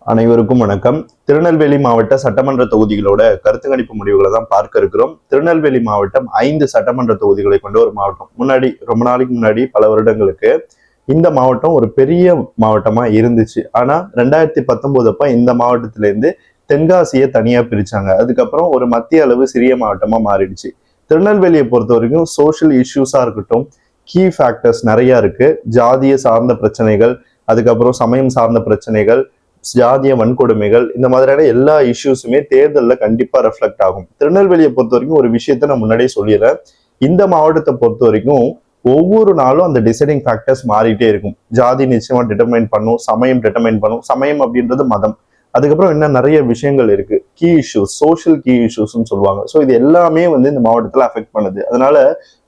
அனைவருக்கும் வணக்கம். திருநெல்வேலி மாவட்ட சட்டமன்ற தொகுதிகளோட கருத்து கணிப்பு முடிவுகளை தான் பார்க்க இருக்கிறோம். திருநெல்வேலி மாவட்டம் 5 சட்டமன்ற தொகுதிகளை கொண்ட ஒரு மாவட்டம். ரொம்ப நாளைக்கு முன்னாடி பல வருடங்களுக்கு இந்த மாவட்டம் ஒரு பெரிய மாவட்டமா இருந்துச்சு. ஆனா 2019 அப்ப இந்த மாவட்டத்தில இருந்து தென்காசியை தனியா பிரிச்சாங்க. அதுக்கப்புறம் ஒரு மத்திய அளவு சிறிய மாவட்டமா மாறிடுச்சு. திருநெல்வேலியை பொறுத்த வரைக்கும் சோஷியல் இஷ்யூஸா இருக்கட்டும், கீ ஃபேக்டர்ஸ் நிறைய இருக்கு. ஜாதிய சார்ந்த பிரச்சனைகள், அதுக்கப்புறம் சமயம் சார்ந்த பிரச்சனைகள், ஜாதிய வன்கொடுமைகள், இந்த மாதிரியான எல்லா இஷ்யூஸுமே தேர்தலில் கண்டிப்பா ரெஃப்ளெக்ட் ஆகும். திருநெல்வேலியை பொறுத்த வரைக்கும் ஒரு விஷயத்த நான் முன்னாடியே சொல்லிடுறேன். இந்த மாவட்டத்தை பொறுத்த வரைக்கும் ஒவ்வொரு நாளும் அந்த டிசைடிங் ஃபேக்டர்ஸ் மாறிட்டே இருக்கும். ஜாதி நிச்சயமா டிட்டர்மைன் பண்ணும், சமயம் டிட்டர்மைன் பண்ணும். சமயம் அப்படின்றது மதம். அதுக்கப்புறம் என்ன நிறைய விஷயங்கள் இருக்கு. கீ இஷ்யூஸ், சோஷியல் கீ இஷ்யூஸ்ன்னு சொல்லுவாங்க. ஸோ இது எல்லாமே இந்த மாவட்டத்தில் அஃபெக்ட் பண்ணுது. அதனால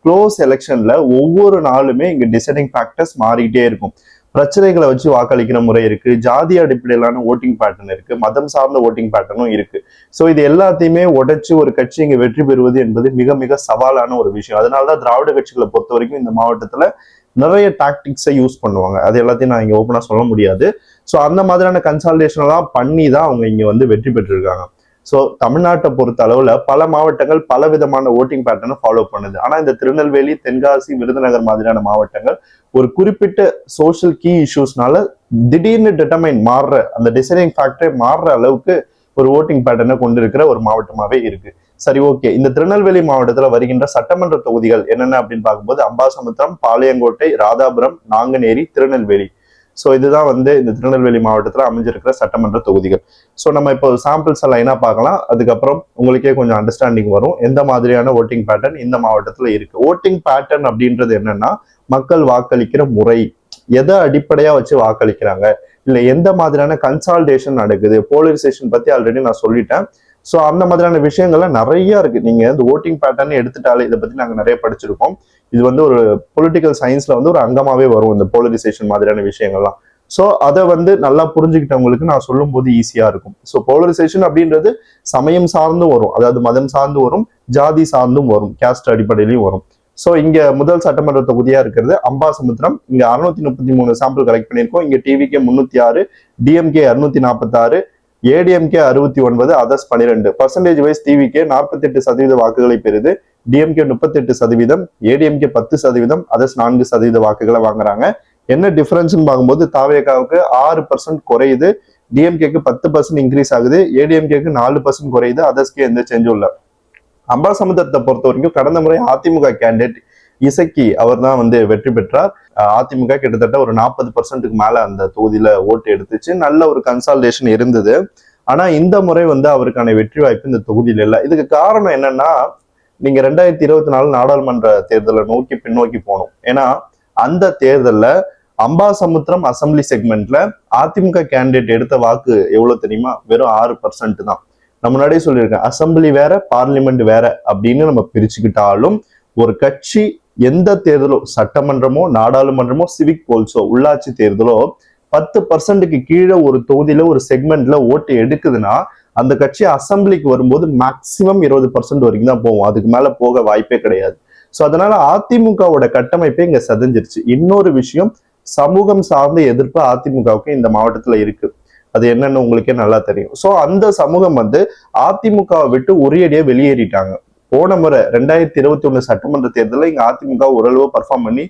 க்ளோஸ் எலெக்ஷன்ல ஒவ்வொரு நாளுமே இங்க டிசைடிங் ஃபேக்டர்ஸ் மாறிட்டே இருக்கும். பிரச்சனைகளை வச்சு வாக்களிக்கிற முறை இருக்கு, ஜாதி அடிப்படையிலான ஓட்டிங் பேட்டர்ன் இருக்கு, மதம் சார்ந்த ஓட்டிங் பேட்டர்னும் இருக்கு. ஸோ இது எல்லாத்தையுமே உடைச்சு ஒரு கட்சி இங்க வெற்றி பெறுவது என்பது மிக மிக சவாலான ஒரு விஷயம். அதனாலதான் திராவிட கட்சிகளை பொறுத்த வரைக்கும் இந்த மாவட்டத்துல நிறைய டாக்டிக்ஸை யூஸ் பண்ணுவாங்க. அது எல்லாத்தையும் நான் இங்க ஓப்பனா சொல்ல முடியாது. ஸோ அந்த மாதிரியான கன்சால்டேஷன் எல்லாம் பண்ணி தான் அவங்க இங்க வெற்றி பெற்றிருக்காங்க. ஸோ தமிழ்நாட்டை பொறுத்த அளவுல பல மாவட்டங்கள் பல விதமான ஓட்டிங் பேட்டர்னை ஃபாலோ பண்ணுது. ஆனா இந்த திருநெல்வேலி, தென்காசி, விருதுநகர் மாதிரியான மாவட்டங்கள் ஒரு குறிப்பிட்ட சோஷியல் கீ இஷ்யூஸ்னால திடீர்னு டிட்டர்மைன் மாறுற அந்த டிசைடிங் ஃபேக்டரை மாறுற அளவுக்கு ஒரு ஓட்டிங் பேட்டர்னை கொண்டு இருக்கிற ஒரு மாவட்டமாவே இருக்கு. சரி, ஓகே. இந்த திருநெல்வேலி மாவட்டத்துல வருகின்ற சட்டமன்ற தொகுதிகள் என்னென்ன அப்படின்னு பார்க்கும்போது அம்பாசமுத்திரம், பாளையங்கோட்டை, ராதாபுரம், நாங்குநேரி, திருநெல்வேலி. ஸோ இதுதான் இந்த திருநெல்வேலி மாவட்டத்தில் அமைஞ்சிருக்கிற சட்டமன்ற தொகுதிகள். ஸோ நம்ம இப்போ சாம்பிள்ஸ் லைனாக பார்க்கலாம். அதுக்கப்புறம் உங்களுக்கே கொஞ்சம் அண்டர்ஸ்டாண்டிங் வரும் எந்த மாதிரியான ஓட்டிங் பேட்டர்ன் இந்த மாவட்டத்தில் இருக்கு. ஓட்டிங் பேட்டர்ன் அப்படின்றது என்னன்னா, மக்கள் வாக்களிக்கிற முறை, எதை அடிப்படையா வச்சு வாக்களிக்கிறாங்க, இல்லை எந்த மாதிரியான கன்சால்டேஷன் நடக்குது. போலரைசேஷன் பத்தி ஆல்ரெடி நான் சொல்லிட்டேன். ஸோ அந்த மாதிரியான விஷயங்கள்லாம் நிறைய இருக்கு. நீங்க இந்த ஓட்டிங் பேட்டர்ன் எடுத்துட்டாலே இதை பத்தி நாங்கள் நிறைய படிச்சிருக்கோம். இது ஒரு பொலிட்டிக்கல் சயின்ஸ்ல ஒரு அங்கமாவே வரும் இந்த போலரைசேஷன் மாதிரியான விஷயங்கள்லாம். ஸோ அதை நல்லா புரிஞ்சுக்கிட்டவங்களுக்கு நான் சொல்லும் போது ஈஸியா இருக்கும். ஸோ போலரைசேஷன் அப்படின்றது சமயம் சார்ந்தும் வரும், அதாவது மதம் சார்ந்து வரும், ஜாதி சார்ந்தும் வரும், கேஸ்ட் அடிப்படையிலையும் வரும். ஸோ இங்க முதல் சட்டமன்ற தொகுதியா இருக்கிறது அம்பாசமுத்திரம். இங்க 633 சாம்பிள் கலெக்ட் பண்ணியிருக்கோம். இங்க TVK 306, DMK 246, ADMK 69, others 12. Percentage wise TVK 48% வாக்குகளை பெறுது, டிஎம்கே 38%, ஏடிஎம்கே 10%, அதர்ஸ் 4% வாக்குகளை வாங்குறாங்க. என்ன டிஃபரன்ஸ்னு பார்க்கும்போது தாவேகாவுக்கு 6% குறையுது, டிஎம்கேக்கு 10% இன்க்ரீஸ் ஆகுது, ஏடிஎம்கேக்கு 4% குறையுது, அதர்ஸ்க்கு எந்த சேஞ்சும் இல்லை. அம்பாசமுத்திரத்தை பொறுத்த வரைக்கும் கடந்த முறை அதிமுக கேண்டிடேட் இசக்கி அவர் தான் வெற்றி பெற்றார். அதிமுக கிட்டத்தட்ட ஒரு 40%க்கு மேல அந்த தொகுதியில ஓட்டு எடுத்துச்சு. நல்ல ஒரு கன்சால்டேஷன் இருந்தது. ஆனா இந்த முறை அவருக்கான வெற்றி வாய்ப்பு இந்த தொகுதியில இல்லை. இதுக்கு காரணம் என்னன்னா, நீங்க 2024 நாடாளுமன்ற தேர்தலை நோக்கி பின்னோக்கி போகணும். ஏன்னா அந்த தேர்தல்ல அம்பாசமுத்திரம் அசம்பிளி செக்மெண்ட்ல அதிமுக கேண்டிடேட் எடுத்த வாக்கு எவ்வளவு தெரியுமா? வெறும் 6% தான். நான் முன்னாடியே சொல்லியிருக்கேன், அசம்பிளி வேற, பார்லிமெண்ட் வேற அப்படின்னு நம்ம பிரிச்சுக்கிட்டாலும் ஒரு கட்சி எந்த தேர்தலோ, சட்டமன்றமோ, நாடாளுமன்றமோ, சிவிக் போல்ஸோ, உள்ளாட்சி தேர்தலோ 10%க்கு கீழே ஒரு தொகுதியில ஒரு செக்மெண்ட்ல ஓட்டு எடுக்குதுன்னா அந்த கட்சி அசம்பிளிக்கு வரும்போது மேக்சிமம் 20% வரைக்கும் தான் போகும். அதுக்கு மேல போக வாய்ப்பே கிடையாது. ஸோ அதனால அதிமுகவோட கட்டமைப்பே இங்க சதஞ்சிருச்சு. இன்னொரு விஷயம், சமூகம் சார்ந்த எதிர்ப்பு அதிமுகவுக்கு இந்த மாவட்டத்துல இருக்கு. அது என்னன்னு உங்களுக்கே நல்லா தெரியும். ஸோ அந்த சமூகம் அதிமுகவை விட்டு ஒரேடியா வெளியேறிட்டாங்க. போன முறை 2021 சட்டமன்ற தேர்தலில் இங்க அதிமுக ஓரளவு பர்ஃபார்ம் பண்ணி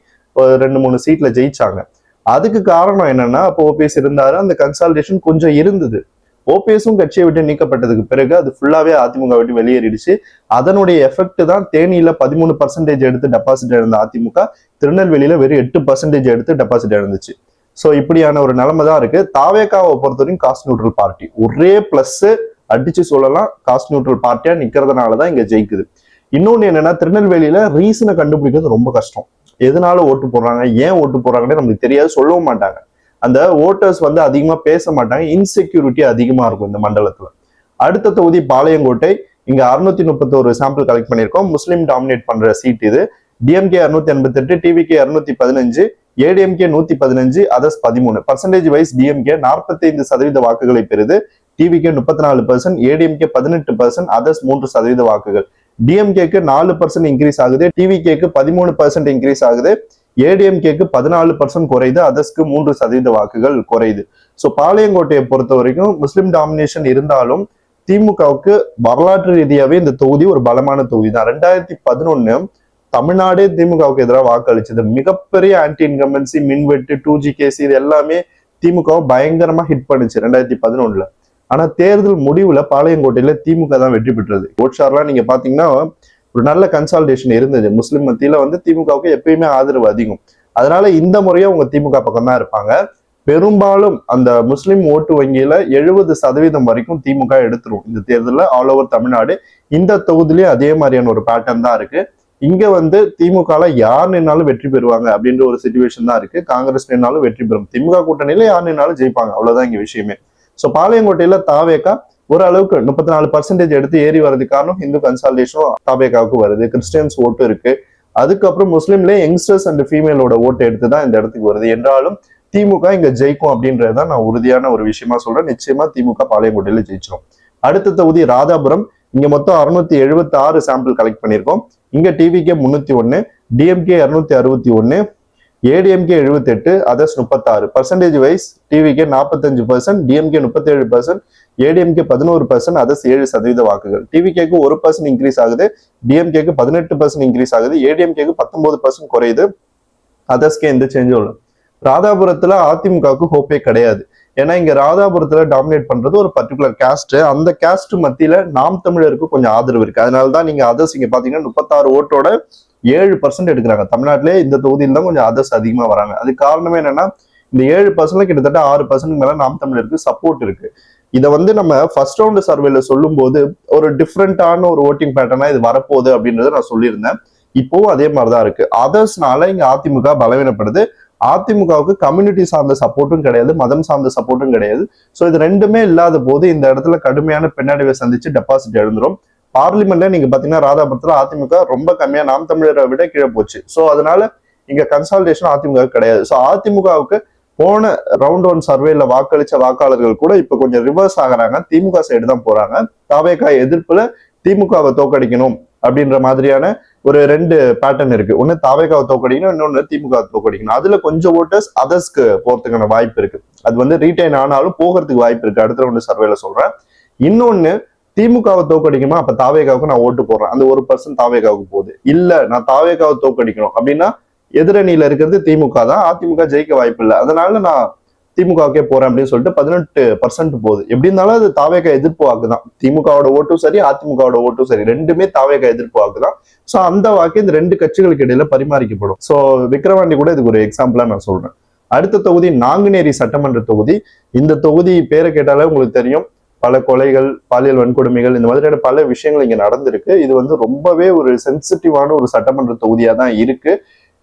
2-3 சீட்ல ஜெயிச்சாங்க. அதுக்கு காரணம் என்னன்னா, அப்போ ஓபிஎஸ் இருந்தாரு, அந்த கன்சால்டேஷன் கொஞ்சம் இருந்தது. ஓபிஎஸும் கட்சியை விட்டு நீக்கப்பட்டதுக்கு பிறகு அது ஃபுல்லாவே அதிமுக விட்டு வெளியேறிடுச்சு. அதனுடைய எஃபெக்ட் தான் தேனியில 13% எடுத்து டெபாசிட் இழந்த அதிமுக திருநெல்வேலியில வெறும் 8% எடுத்து டெபாசிட் இழந்துச்சு. ஸோ இப்படியான ஒரு நிலைமை தான் இருக்கு. தாவேகாவை பொறுத்தவரைக்கும் காஸ்ட் நியூட்ரல் பார்ட்டி, ஒரே பிளஸ் அடிச்சு சொல்லலாம், காஸ்ட் நியூட்ரல் பார்ட்டியா நிக்கிறதுனாலதான் இங்க ஜெயிக்குது. இன்னொன்னு என்னன்னா, திருநெல்வேலியில ரீசனை கண்டுபிடிக்கிறது ரொம்ப கஷ்டம். எதனால ஓட்டு போடுறாங்க, ஏன் ஓட்டு போடுறாங்கன்னு நமக்கு தெரியாது, சொல்லவும் மாட்டாங்க. அந்த ஓட்டர்ஸ் அதிகமா பேச மாட்டாங்க. இன்செக்யூரிட்டி அதிகமா இருக்கும் இந்த மண்டலத்துல. அடுத்த தொகுதி பாளையங்கோட்டை. இங்க 631 சாம்பிள் கலெக்ட் பண்ணியிருக்கோம். முஸ்லீம் டாமினேட் பண்ற சீட் இது. DMK 288, TVK 215, ADMK 115, others 13. Percentage wise DMK 45% வாக்குகளை பெறுது, டிவிகே 34%, ஏடிஎம்கே 18%, அதர்ஸ் 3% வாக்குகள். டிஎம்கேக்கு 4% இன்க்ரீஸ் ஆகுது, டிவிகேக்கு 13% இன்க்ரீஸ் ஆகுது, ஏடிஎம்கேக்கு 14% குறையுது, அதர்ஸ்க்கு 3% வாக்குகள் குறையுது. ஸோ பாளையங்கோட்டையை பொறுத்த வரைக்கும் முஸ்லிம் டாமினேஷன் இருந்தாலும் திமுகவுக்கு வரலாற்று ரீதியாவே இந்த தொகுதி ஒரு பலமான தொகுதி தான். 2011 தமிழ்நாடே திமுகவுக்கு எதிராக வாக்களிச்சது. மிகப்பெரிய ஆன்டி இன்கம்பன்சி, மின்வெட்டு, 2G கேஸ், இது எல்லாமே திமுக பயங்கரமா ஹிட் பண்ணுச்சு 2011. ஆனா தேர்தல் முடிவுல பாளையங்கோட்டையில திமுக தான் வெற்றி பெற்றது. ஓட்ஷார்லாம் நீங்க பாத்தீங்கன்னா ஒரு நல்ல கன்சால்டேஷன் இருந்தது. முஸ்லிம் மத்தியில வந்து திமுகவுக்கு எப்பயுமே ஆதரவு அதிகம். அதனால இந்த முறையும் அவங்க திமுக பக்கம் தான் இருப்பாங்க. பெரும்பாலும் அந்த முஸ்லிம் ஓட்டு வங்கியில 70% வரைக்கும் திமுக எடுத்துரும் இந்த தேர்தலில் ஆல் ஓவர் தமிழ்நாடு. இந்த தொகுதியிலேயும் அதே மாதிரியான ஒரு பேட்டர்ன் தான் இருக்கு. இங்க வந்து திமுக யார் நின்னாலும் வெற்றி பெறுவாங்க அப்படின்ற ஒரு சிச்சுவேஷன் தான் இருக்கு. காங்கிரஸ் நின்னாலும் வெற்றி பெறும், திமுக கூட்டணியில யார் நின்னாலும் ஜெயிப்பாங்க, அவ்வளவுதான் இங்க விஷயமே. சோ பாளையங்கோட்டையில தாவேகா ஓரளவுக்கு 34% எடுத்து ஏறி வர்றதுக்கு காரணம் ஹிந்து கன்சால்டேஷனும் தாவேகாவுக்கு வருது, கிறிஸ்டியன்ஸ் ஓட்டு இருக்கு. அதுக்கப்புறம் முஸ்லீம்ல யங்ஸ்டர்ஸ் அண்ட் ஃபீமேலோட ஓட்டு எடுத்து தான் இந்த இடத்துக்கு வருது. என்றாலும் திமுக இங்க ஜெயிக்கும் அப்படின்றதான் நான் உறுதியான ஒரு விஷயமா சொல்றேன். நிச்சயமா திமுக பாளையங்கோட்டையில ஜெயிச்சிடும். அடுத்த தொகுதி ராதாபுரம். இங்க மொத்தம் 676 சாம்பிள் கலெக்ட் பண்ணியிருக்கோம். இங்க TVK 301, DMK 261, ADMK 78, others 36. Percentage wise TVK 45%, DMK 37%, ADMK 11%, others 7% வாக்குகள். டிவிகேக்கு 1% இன்க்ரீஸ் ஆகுது, டிஎம்கேக்கு 18% இன்க்ரீஸ் ஆகுது, ஏடிஎம்கேக்கு 19% குறையுது, அதர்ஸ்கே எந்த சேஞ்சும் இல்லை. ராதாபுரத்துல அதிமுகவுக்கு ஹோப்பே கிடையாது. ஏன்னா இங்க ராதாபுரத்துல டாமினேட் பண்றது ஒரு பர்டிகுலர் கேஸ்ட். அந்த கேஸ்ட் மத்தியில நாம் தமிழருக்கு கொஞ்சம் ஆதரவு இருக்கு. அதனாலதான் நீங்க அதர்ஸ் இங்க பாத்தீங்கன்னா 36 ஓட்டோட 7% எடுக்கிறாங்க. தமிழ்நாட்டிலே இந்த தொகுதியில் தான் கொஞ்சம் அதர்ஸ் அதிகமா வராங்க. அதுக்கு காரணமே என்னன்னா இந்த 7% கிட்டத்தட்ட 6% மேல நாம் தமிழருக்கு சப்போர்ட் இருக்கு. இதை வந்து நம்ம ஃபர்ஸ்ட் ரவுண்ட் சர்வேல சொல்லும் போது ஒரு டிஃப்ரெண்டான ஒரு ஓட்டிங் பேட்டர்னா இது வரப்போகுது அப்படின்றத நான் சொல்லியிருந்தேன். இப்போவும் அதே மாதிரிதான் இருக்கு. அதர்ஸ்னால இங்க அதிமுக பலவீனப்படுது. அதிமுகவுக்கு கம்யூனிட்டி சார்ந்த சப்போர்ட்டும் கிடையாது, மதம் சார்ந்த சப்போர்ட்டும் கிடையாது. ஸோ இது ரெண்டுமே இல்லாத போது இந்த இடத்துல கடுமையான பின்னடைவை சந்திச்சு டெபாசிட் எழுந்துரும். பார்லிமெண்ட்ல நீங்க பாத்தீங்கன்னா ராதாபுரத்துல அதிமுக ரொம்ப கம்மியா நாம் தமிழரை விட கீழே போச்சு. ஸோ அதனால இங்க கன்சால்டேஷன் அதிமுக கிடையாது. ஸோ அதிமுகவுக்கு போன ரவுண்ட் 1 சர்வேல வாக்களிச்ச வாக்காளர்கள் கூட இப்ப கொஞ்சம் ரிவர்ஸ் ஆகுறாங்க, திமுக சைடு தான் போறாங்க. தாவேகா எதிர்ப்புல திமுகவை தோக்கடிக்கணும் அப்படின்ற மாதிரியான ஒரு 2 பேட்டர்ன் இருக்கு. ஒன்னு தாவேகாவை தோக்கடிக்கணும், இன்னொன்னு திமுக தோக்கடிக்கணும். அதுல கொஞ்சம் ஓட்டர்ஸ் அதர்ஸ்க்கு போறதுக்கான வாய்ப்பு இருக்கு. அது வந்து ரீடைன் ஆனாலும் போகிறதுக்கு வாய்ப்பு இருக்கு. அடுத்த ரவுண்ட் சர்வேல சொல்றேன். இன்னொன்னு, திமுகவை தோக்கடிக்குமா அப்ப தாவேகாவுக்கு நான் ஓட்டு போடுறேன், அந்த 1% தாவேகாவுக்கு போகுது. இல்ல நான் தாவேகாவை தோக்கடிக்கணும் அப்படின்னா எதிரணியில இருக்கிறது திமுக தான், அதிமுக ஜெயிக்க வாய்ப்பு இல்லை, அதனால நான் திமுகவுக்கே போறேன் அப்படின்னு சொல்லிட்டு 18% போகுது. எப்படி இருந்தாலும் அது தாவேகா எதிர்ப்பு வாக்கு தான். திமுகவோட ஓட்டும் சரி, அதிமுகவோட ஓட்டும் சரி, ரெண்டுமே தாவேகா எதிர்ப்பு வாக்கு தான். சோ அந்த வாக்கு இந்த 2 கட்சிகளுக்கு இடையில பரிமாறிக்கப்படும். சோ விக்கிரவாண்டி கூட இதுக்கு ஒரு எக்ஸாம்பிளா நான் சொல்றேன். அடுத்த தொகுதி நாங்குநேரி சட்டமன்ற தொகுதி. இந்த தொகுதி பேரை கேட்டாலே உங்களுக்கு தெரியும், பல கொலைகள், பாலியல் வன்கொடுமைகள், இந்த மாதிரியான பல விஷயங்கள் இங்க நடந்திருக்கு. இது வந்து ரொம்பவே ஒரு சென்சிட்டிவான ஒரு சட்டமன்ற தொகுதியா தான் இருக்கு.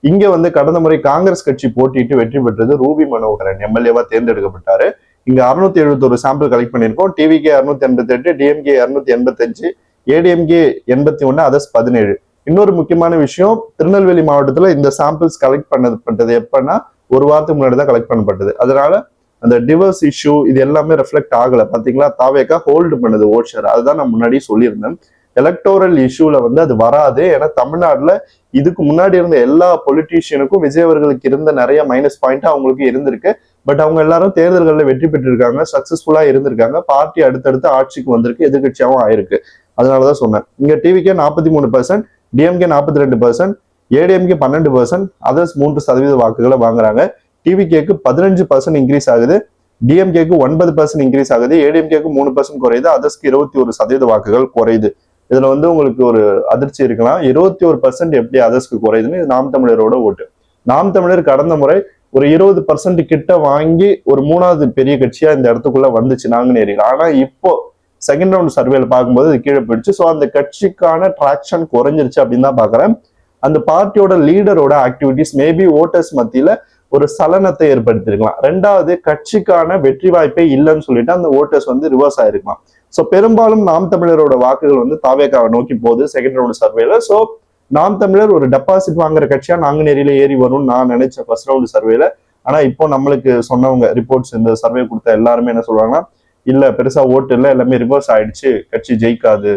இங்க வந்து கடந்த முறை காங்கிரஸ் கட்சி போட்டிட்டு வெற்றி பெற்றது ரூபி மனோகரன் எம்எல்ஏவா தேர்ந்தெடுக்கப்பட்டாரு. இங்க 671 சாம்பிள் கலெக்ட் பண்ணியிருக்கோம். TVK 688, DMK 285, ADMK 81, others 17. இன்னொரு முக்கியமான விஷயம், திருநெல்வேலி மாவட்டத்துல இந்த சாம்பிள்ஸ் கலெக்ட் பண்ணப்பட்டது எப்பன்னா ஒரு வாரத்துக்கு முன்னாடி தான் கலெக்ட் பண்ணப்பட்டது. அதனால அந்த டிவர்ஸ் இஷ்யூ இது எல்லாமே ரெஃப்ளெக்ட் ஆகல. பாத்தீங்களா, தாவேகா ஹோல்டு பண்ணுது ஓட் ஷேர். அதுதான் நான் முன்னாடி சொல்லியிருந்தேன். எலக்டோரல் இஷ்யூல வந்து அது வராது. ஏன்னா தமிழ்நாட்டுல இதுக்கு முன்னாடி இருந்த எல்லா பொலிட்டீஷியனுக்கும் விஜய் அவர்களுக்கு இருந்த நிறைய மைனஸ் பாயிண்ட் அவங்களுக்கு இருந்திருக்கு. பட் அவங்க எல்லாரும் தேர்தல்களில் வெற்றி பெற்றிருக்காங்க, சக்சஸ்ஃபுல்லா இருந்திருக்காங்க. பார்ட்டி அடுத்தடுத்து ஆட்சிக்கு வந்திருக்கு, எதிர்கட்சியாகவும் ஆயிருக்கு. அதனாலதான் சொன்னேன். இங்க டிவிக்கே 43%, டிஎம்கே 42%, ஏடிஎம்கே 12%, அதர்ஸ் 3% வாக்குகளை வாங்குறாங்க. டிவிகேக்கு 15% இன்க்ரீஸ் ஆகுது, டிஎம்கேக்கு 9% இன்க்ரீஸ் ஆகுது, ஏடிஎம்கேக்கு 3% குறையுது, அதர்ஸ்க்கு 21% வாக்குகள் குறையுது. இதுல வந்து உங்களுக்கு ஒரு அதிர்ச்சி இருக்கலாம், 21% எப்படி அதர்ஸ்க்கு குறையுதுன்னு. இது நாம் தமிழரோட ஓட்டு. நாம் தமிழர் கடந்த முறை ஒரு 20% கிட்ட வாங்கி ஒரு 3வது பெரிய கட்சியா இந்த இடத்துக்குள்ள வந்துச்சு நாங்குநேரியில். ஆனா இப்போ செகண்ட் ரவுண்ட் சர்வேல பார்க்கும்போது அது கீழே போயிடுச்சு. ஸோ அந்த கட்சிக்கான ட்ராக்ஷன் குறைஞ்சிருச்சு அப்படின்னு தான் பாக்குறேன். அந்த பார்ட்டியோட லீடரோட ஆக்டிவிட்டிஸ் மேபி ஓட்டர்ஸ் மத்தியில ஒரு சலனத்தை ஏற்படுத்திருக்கலாம். 2வது, கட்சிக்கான வெற்றி வாய்ப்பே இல்லைன்னு சொல்லிட்டு அந்த ஓட்டர்ஸ் வந்து ரிவர்ஸ் ஆயிருக்கலாம். ஸோ பெரும்பாலும் நாம் தமிழரோட வாக்குகள் வந்து தாவேகாவை நோக்கி போகுது செகண்ட் ரவுண்ட் சர்வேல. ஸோ நாம் தமிழர் ஒரு டெபாசிட் வாங்குற கட்சியா நாங்குநேரியில ஏறி வரும்னு நான் நினைச்சேன் ஃபர்ஸ்ட் ரவுண்ட் சர்வேல. ஆனா இப்போ நம்மளுக்கு சொன்னவங்க ரிப்போர்ட்ஸ் இந்த சர்வே கொடுத்த எல்லாருமே என்ன சொல்றாங்கன்னா, இல்ல பெருசா ஓட்டு இல்லை, எல்லாமே ரிவர்ஸ் ஆயிடுச்சு, கட்சி ஜெயிக்காது,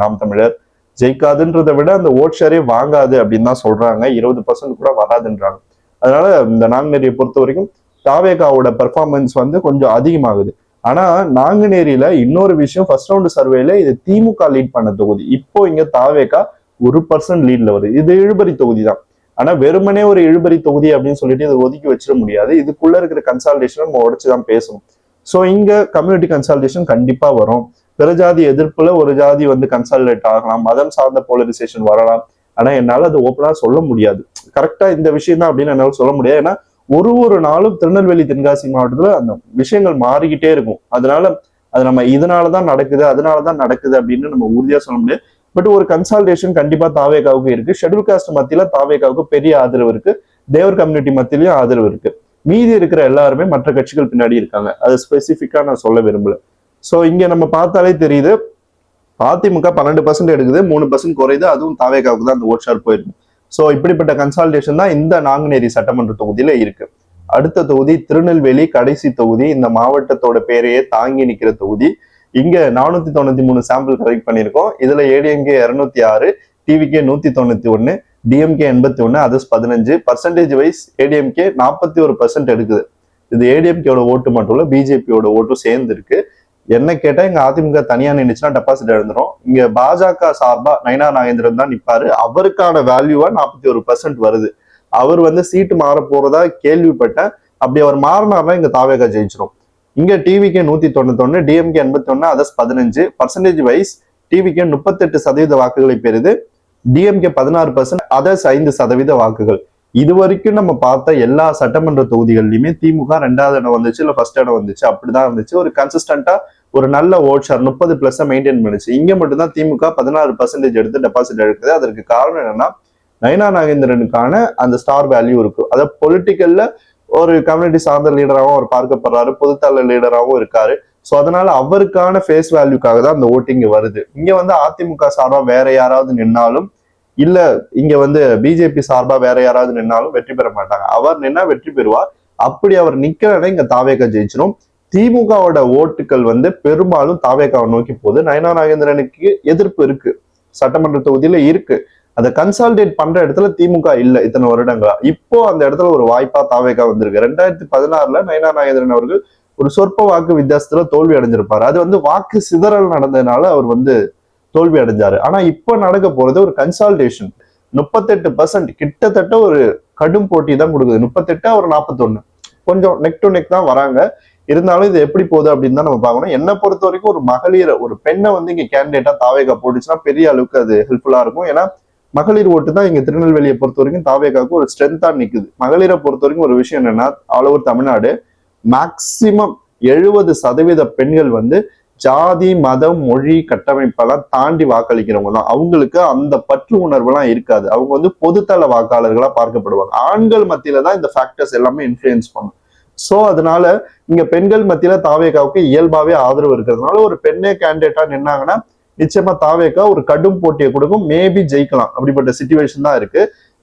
நாம் தமிழர் ஜெயிக்காதுன்றதை விட அந்த ஓட் ஷேரே வாங்காது அப்படின்னு தான் சொல்றாங்க. 20% கூட வராதுன்றாங்க. அதனால இந்த நாங்குநேரியை பொறுத்த வரைக்கும் தாவேகாவோட பெர்ஃபார்மன்ஸ் வந்து கொஞ்சம் அதிகமாகுது. ஆனா நாங்குநேரியில இன்னொரு விஷயம், ஃபர்ஸ்ட் ரவுண்ட் சர்வேல இது திமுக லீட் பண்ண தொகுதி. இப்போ இங்க தாவேகா 1% லீட்ல வருது. இது இழுபறி தொகுதி தான். ஆனா வெறுமனே ஒரு இழுபறி தொகுதி அப்படின்னு சொல்லிட்டு இதை ஒதுக்கி வச்சிட முடியாது. இதுக்குள்ள இருக்கிற கன்சால்டேஷன் நம்ம உடைச்சுதான் பேசணும். ஸோ இங்க கம்யூனிட்டி கன்சால்டேஷன் கண்டிப்பா வரும். பிற ஜாதி எதிர்ப்புல ஒரு ஜாதி வந்து கன்சால்டேட் ஆகலாம், மதம் சார்ந்த போலரைசேஷன் வரலாம். ஆனா என்னால அது ஓப்பனா சொல்ல முடியாது. கரெக்டா இந்த விஷயம் தான் அப்படின்னு என்னால சொல்ல முடியாது. ஏன்னா ஒரு நாளும் திருநெல்வேலி தென்காசி மாவட்டத்துல அந்த விஷயங்கள் மாறிக்கிட்டே இருக்கும். அதனால அது நம்ம இதனாலதான் நடக்குது அதனாலதான் நடக்குது அப்படின்னு நம்ம உறுதியா சொல்ல முடியாது. பட் ஒரு கன்சால்டேஷன் கண்டிப்பா தாவேகாவுக்கு இருக்கு. ஷெட்யூல் காஸ்ட் மத்தியில தாவேகாவுக்கு பெரிய ஆதரவு இருக்கு. தேவர் கம்யூனிட்டி மத்தியிலயும் ஆதரவு இருக்கு. மீதி இருக்கிற எல்லாருமே மற்ற கட்சிகள் பின்னாடி இருக்காங்க. அது ஸ்பெசிபிக்கா நான் சொல்ல விரும்பல. சோ இங்க நம்ம பார்த்தாலே தெரியுது, அதிமுக 12% எடுக்குது, 3% குறையுது. அதுவும் தாவேகாவுக்கு தான் அந்த ஓட் ஷேர் போயிருக்கு. சோ இப்படிப்பட்ட கன்சால்டேஷன் தான் இந்த நாங்குநேரி சட்டமன்ற தொகுதியில இருக்கு. அடுத்த தொகுதி திருநெல்வேலி, கடைசி தொகுதி. இந்த மாவட்டத்தோட பேரையே தாங்கி நிக்கிற தொகுதி. இங்க 493 சாம்பிள் கலெக்ட் பண்ணியிருக்கோம். இதுல ADMK 206, TVK 191, DMK 81, others 15. Percentage wise ADMK 41% எடுக்குது. இது ஏடிஎம்கேயோட ஓட்டு மட்டும் இல்ல, பிஜேபியோட ஓட்டும் சேர்ந்து இருக்கு. என்ன கேட்டா இங்க அதிமுக தனியா நின்றுச்சுன்னா டெபாசிட் எழுந்துரும். இங்க பாஜக சார்பா நயனா நாகேந்திரன் தான் நிப்பாரு. அவருக்கான வேல்யூவா 41% வருது. அவர் வந்து சீட்டு மாற போறதா கேள்விப்பட்டேன். அப்படி அவர் மாறினார்னா இங்க தாவேகா ஜெயிச்சிரும். இங்க டிவிக்கு 191, டிஎம்கே 81, அதர்ஸ் 15. பர்சன்டேஜ் வைஸ் டிவிக்கு 38% வாக்குகளை பெறுது, டிஎம்கே 16%, அதர்ஸ் 5% வாக்குகள். இது வரைக்கும் நம்ம பார்த்த எல்லா சட்டமன்ற தொகுதிகள்லயுமே திமுக 2வது இடம் வந்துச்சு, இல்ல ஃபர்ஸ்ட் இடம் வந்துச்சு, அப்படிதான் இருந்துச்சு. ஒரு கன்சிஸ்டன்டா ஒரு நல்ல ஓட் ஷேர் 30+ மெயின்டைன் பண்ணுச்சு. இங்க மட்டும்தான் திமுக 16% எடுத்து டெபாசிட் எடுக்குது. அதற்கு காரணம் என்னன்னா, நயனா நாகேந்திரனுக்கான அந்த ஸ்டார் வேல்யூ இருக்கு. அதாவது பொலிட்டிக்கல்ல ஒரு கம்யூனிட்டி சார்ந்த லீடராகவும் அவர் பார்க்கப்படுறாரு, பொதுத்தள லீடராகவும் இருக்காரு. ஸோ அதனால அவருக்கான ஃபேஸ் வேல்யூக்காக தான் அந்த ஓட்டிங் வருது. இங்க வந்து அதிமுக சார்பா வேற யாராவது நின்னாலும், இல்ல இங்க வந்து பிஜேபி சார்பா வேற யாராவது நின்னாலும் வெற்றி பெற மாட்டாங்க. அவர் நின்னா வெற்றி பெறுவார். அப்படி அவர் நிக்கிறத இங்க தாவேகா ஜெயிச்சிடும். திமுகவோட ஓட்டுகள் வந்து பெரும்பாலும் தாவேகாவை நோக்கி போகுது. நயனா நாகேந்திரனுக்கு எதிர்ப்பு இருக்கு, சட்டமன்ற தொகுதியில இருக்கு. அதை கன்சால்டேட் பண்ற இடத்துல திமுக இல்ல இத்தனை வருடங்களா. இப்போ அந்த இடத்துல ஒரு வாய்ப்பா தாவேகா வந்திருக்கு. 2016 நயனா நாகேந்திரன் அவர்கள் ஒரு சொற்ப வாக்கு வித்தியாசத்துல தோல்வி அடைஞ்சிருப்பாரு. அது வந்து வாக்கு சிதறல் நடந்ததுனால அவர் வந்து தோல்வி அடைஞ்சாரு. ஆனா இப்ப நடக்க போறது ஒரு கன்சால்டேஷன். 38%, கிட்டத்தட்ட ஒரு கடும் போட்டி தான் கொடுக்குது. 38 ஒரு 41, கொஞ்சம் நெக் டு நெக் தான் வராங்க. இருந்தாலும் இது எப்படி போகுது அப்படின்னு தான் நம்ம பார்க்கணும். என்னை பொறுத்த வரைக்கும் ஒரு மகளிரை, ஒரு பெண்ணை வந்து இங்க கேண்டிடேட்டா தாவேகா போட்டுச்சுன்னா பெரிய அளவுக்கு அது ஹெல்ப்ஃபுல்லா இருக்கும். ஏன்னா மகளிர் ஓட்டு தான் இங்க திருநெல்வேலியை பொறுத்த வரைக்கும் தாவேகாவுக்கு ஒரு ஸ்ட்ரென்த்தா நிக்குது. மகளிரை பொறுத்த வரைக்கும் ஒரு விஷயம் என்னன்னா, ஆல் ஓவர் தமிழ்நாடு மேக்சிமம் 70% பெண்கள் வந்து ஜாதி, மதம், மொழி, கட்டமைப்பெல்லாம் தாண்டி வாக்களிக்கிறவங்க தான். அவங்களுக்கு அந்த பற்று உணர்வுலாம் இருக்காது. அவங்க வந்து பொதுத்தள வாக்காளர்களா பார்க்கப்படுவாங்க. ஆண்கள் மத்தியில தான் இந்த ஃபேக்டர்ஸ் எல்லாமே இன்ஃபுளுயன்ஸ் பண்ணும். சோ அதனால இங்க பெண்கள் மத்தியில தாவேகாவுக்கு இயல்பாவே ஆதரவு இருக்கிறதுனால ஒரு பெண்ணே கேண்டிடேட்டா நின்னாங்கன்னா நிச்சயமா தாவேகா ஒரு கடும் போட்டியை கொடுக்கும், மேபி ஜெயிக்கலாம். அப்படிப்பட்ட சிச்சுவேஷன் தான் இருக்கு.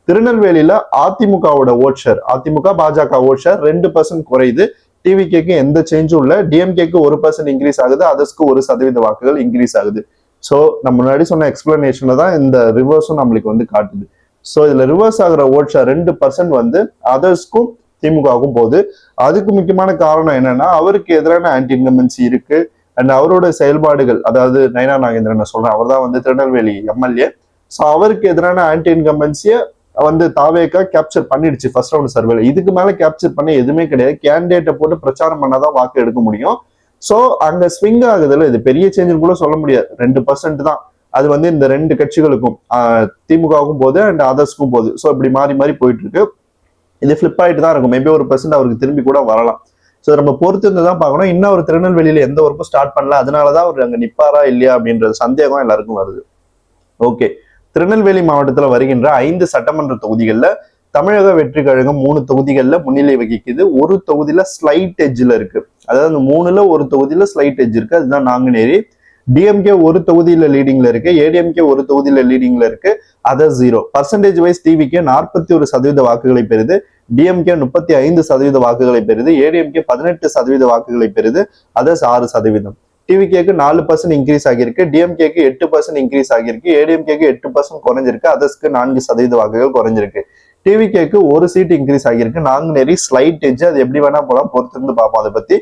திருநெல்வேலியில அதிமுகவோட vote share, AIADMK BJP vote share 2% குறையுது. டிவிகேக்கு எந்த சேஞ்சும் இல்ல. டிஎம்கேக்கு 1% இன்க்ரீஸ் ஆகுது, அதர்ஸ்க்கு 1% வாக்குகள் இன்க்ரீஸ் ஆகுது. சோ நம்ம முன்னாடி சொன்ன எக்ஸ்பிளனேஷன்ல தான் இந்த ரிவர்ஸும் நம்மளுக்கு வந்து காட்டுது. சோ இதுல ரிவர்ஸ் ஆகுற ஓட் ஷேர் 2% வந்து அதர்ஸ்க்கும் திமுகவுக்கும் போகுது. அதுக்கு முக்கியமான காரணம் என்னன்னா, அவருக்கு எதிரான ஆன்டி இன்கம்பன்சி இருக்கு. அண்ட் அவரோட செயல்பாடுகள், அதாவது நயனா நாகேந்திரன் சொல்றேன், அவர் தான் வந்து திருநெல்வேலி எம்எல்ஏ. ஸோ அவருக்கு எதிரான ஆன்டி இன்கம்பன்சியை வந்து தாவேகா கேப்சர் பண்ணிடுச்சு ஃபர்ஸ்ட் ரவுண்ட் சர்வேல. இதுக்கு மேல கேப்சர் பண்ண எதுவுமே கிடையாது. கேண்டிடேட்டை போட்டு பிரச்சாரம் பண்ணாதான் வாக்கு எடுக்க முடியும். சோ அங்க ஸ்விங் ஆகுதுல, இது பெரிய சேஞ்சுன்னு கூட சொல்ல முடியாது. 2% தான். அது வந்து இந்த ரெண்டு கட்சிகளுக்கும், திமுகவுக்கும் போகுது அண்ட் அதர்ஸ்க்கும் போகுது. ஸோ இப்படி மாறி மாறி போயிட்டு இருக்கு. இது ஃபிளிப் ஆயிட்டு தான் இருக்கும். மேபி 1% அவருக்கு திரும்பி கூட வரலாம். ஸோ நம்ம பொறுத்து இருந்து தான் பார்க்கணும். இன்னும் அவர் திருநெல்வேலியில எந்த ஒர்க்கும் ஸ்டார்ட் பண்ணல, அதனாலதான் அவர் அங்க நிப்பாரா இல்லையா அப்படின்ற சந்தேகம் எல்லாருக்கும் வருது. ஓகே, திருநெல்வேலி மாவட்டத்துல வருகின்ற 5 சட்டமன்ற தொகுதிகள்ல தமிழக வெற்றி கழகம் 3 தொகுதிகள்ல முன்னிலை வகிக்குது. ஒரு தொகுதியில ஸ்லைட் எட்ஜ்ல இருக்கு. அதாவது 3ல ஒரு தொகுதியில ஸ்லைட் எட்ஜ் இருக்கு, அதுதான் நாங்குநேரி. டிஎம்கே ஒரு தொகுதியில லீடிங்ல இருக்கு, ஏடிஎம்கே ஒரு தொகுதியில லீடிங்ல இருக்கு, அதர் 0. பர்சன்டேஜ் வைஸ் டிவிகே 41% வாக்குகளை பெறுது, டிஎம்கே 35% வாக்குகளை பெறுது, ஏடிஎம்கே 18% வாக்குகளை பெறுது, அதர்ஸ் 6%. டிவிகேக்கு 4% இன்க்ரீஸ் ஆகியிருக்கு, டிஎம்கேக்கு 8% இன்க்ரீஸ் ஆகியிருக்கு, ஏடிஎம்கேக்கு 8% குறைஞ்சிருக்கு, அதர்ஸ்க்கு 4% வாக்குகள் குறைஞ்சிருக்கு. டிவிகேக்கு ஒரு சீட் இன்க்ரீஸ் ஆகியிருக்கு. நாங்குநேரி ஸ்லைட் எட்ஜ், அது எப்படி வேணா போலாம், பொறுத்திருந்து பார்ப்போம் அதை பத்தி.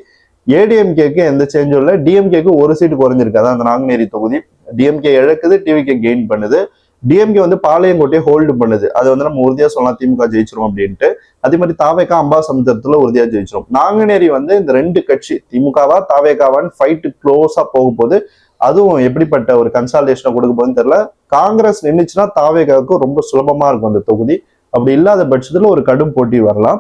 ஏடிஎம்கேக்கு எந்த சேஞ்சும் இல்லை. டிஎம்கேக்கு ஒரு சீட் குறைஞ்சிருக்கு, அதான் அந்த நாங்குநேரி தொகுதி. டிஎம்கே இழக்குது, டிவிகே கெயின் பண்ணுது. டிஎம்கே வந்து பாளையங்கோட்டையை ஹோல்டு பண்ணுது, அது வந்து நம்ம உறுதியா சொல்லலாம் திமுக ஜெயிச்சிரும் அப்படின்ட்டு. அதே மாதிரி தாவேகா அம்பாசமுத்திரத்துல உறுதியா ஜெயிச்சிரும். நாங்குநேரி வந்து இந்த ரெண்டு கட்சி திமுகவா தாவேகாவான்னு ஃபைட் க்ளோஸா போக போது, அதுவும் எப்படிப்பட்ட ஒரு கன்சால்டேஷனை கொடுக்க போகுதுன்னு தெரியல. காங்கிரஸ் நின்றுச்சுன்னா தாவேகாவுக்கு ரொம்ப சுலபமா இருக்கும் அந்த தொகுதி. அப்படி இல்லாத பட்சத்துல ஒரு கடும் போட்டி வரலாம்.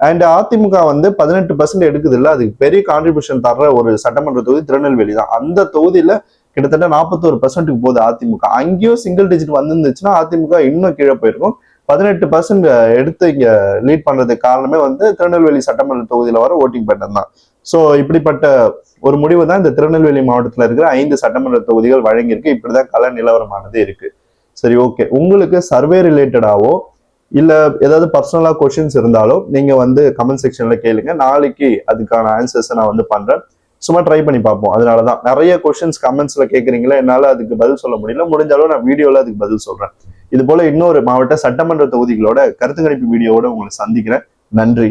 அண்ட் அதிமுக வந்து 18% எடுக்குது இல்ல, அதுக்கு பெரிய கான்ட்ரிபியூஷன் தர்ற ஒரு சட்டமன்ற தொகுதி திருநெல்வேலி தான். அந்த தொகுதியில கிட்டத்தட்ட 41% போகுது அதிமுக. அங்கேயும் சிங்கிள் டிஜிட் வந்துருந்துச்சுன்னா அதிமுக இன்னும் கீழே போயிருக்கும். 18% எடுத்து இங்க லீட் பண்றதுக்கு காரணமே வந்து திருநெல்வேலி சட்டமன்ற தொகுதியில வர ஓட்டிங் பேட்டர்ன் தான். ஸோ இப்படிப்பட்ட ஒரு முடிவு தான் இந்த திருநெல்வேலி மாவட்டத்தில் இருக்கிற 5 சட்டமன்ற தொகுதிகள் வழங்கியிருக்கு. இப்படிதான் கள நிலவரமானது இருக்கு. சரி, ஓகே. உங்களுக்கு சர்வே ரிலேட்டடாவோ இல்ல ஏதாவது பர்சனலா கொஸ்டின்ஸ் இருந்தாலும் நீங்க வந்து கமெண்ட் செக்ஷன்ல கேளுங்க. நாளைக்கு அதுக்கான ஆன்சர்ஸ் நான் வந்து பண்றேன். சும்மா ட்ரை பண்ணி பார்ப்போம். அதனாலதான் நிறைய கொஸ்டின்ஸ் கமெண்ட்ஸ்ல கேட்குறீங்களா, என்னால அதுக்கு பதில் சொல்ல முடியல. முடிஞ்சாலும் நான் வீடியோல அதுக்கு பதில் சொல்றேன். இது போல இன்னொரு மாவட்ட சட்டமன்ற தொகுதிகளோட கருத்து கணிப்பு வீடியோவோட உங்களை சந்திக்கிறேன். நன்றி.